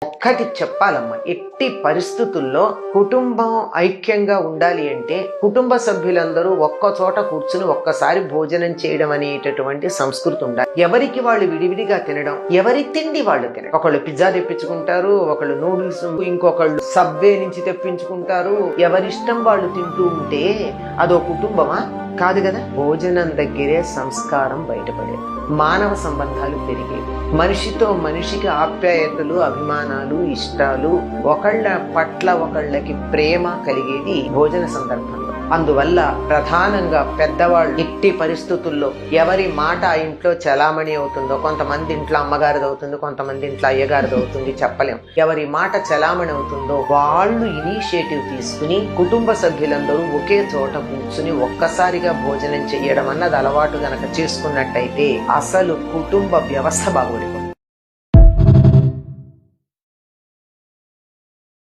ఒక్కటి చెప్పాలమ్మా, ఎట్టి పరిస్థితుల్లో కుటుంబం ఐక్యంగా ఉండాలి అంటే కుటుంబ సభ్యులందరూ ఒక్క చోట కూర్చుని ఒక్కసారి భోజనం చేయడం అనేటటువంటి సంస్కృతి ఉండాలి. ఎవరికి వాళ్ళు విడివిడిగా తినడం, ఎవరి తిండి వాళ్ళు తినడం. ఒకళ్ళు పిజ్జా తెప్పించుకుంటారు, ఒకళ్ళు నూడిల్స్, ఇంకొకళ్ళు సబ్వే నుంచి తెప్పించుకుంటారు. ఎవరిష్టం వాళ్ళు తింటూ ఉంటే అదో కుటుంబమా? కాదు కదా. భోజనం దగ్గరే సంస్కారం బయటపడేది, మానవ సంబంధాలు పెరిగేవి, మనిషితో మనిషికి ఆప్యాయతలు, అభిమానాలు, ఇష్టాలు, ఒకళ్ళ పట్ల ఒకళ్ళకి ప్రేమ కలిగేది భోజన సందర్భంలో. అందువల్ల ప్రధానంగా పెద్దవాళ్ళు ఎట్టి పరిస్థితుల్లో ఎవరి మాట ఆ ఇంట్లో చలామణి అవుతుందో, కొంతమంది ఇంట్లో అమ్మగారిది అవుతుంది, కొంతమంది ఇంట్లో అయ్యగారిది అవుతుంది, చెప్పలేం. ఎవరి మాట చలామణి అవుతుందో వాళ్ళు ఇనిషియేటివ్ తీసుకుని కుటుంబ సభ్యులందరూ ఒకే చోట కూర్చుని ఒక్కసారిగా భోజనం చేయడం అన్నది అలవాటు గనక చేసుకున్నట్టయితే అసలు కుటుంబ వ్యవస్థ బాగుపడిపోతుంది.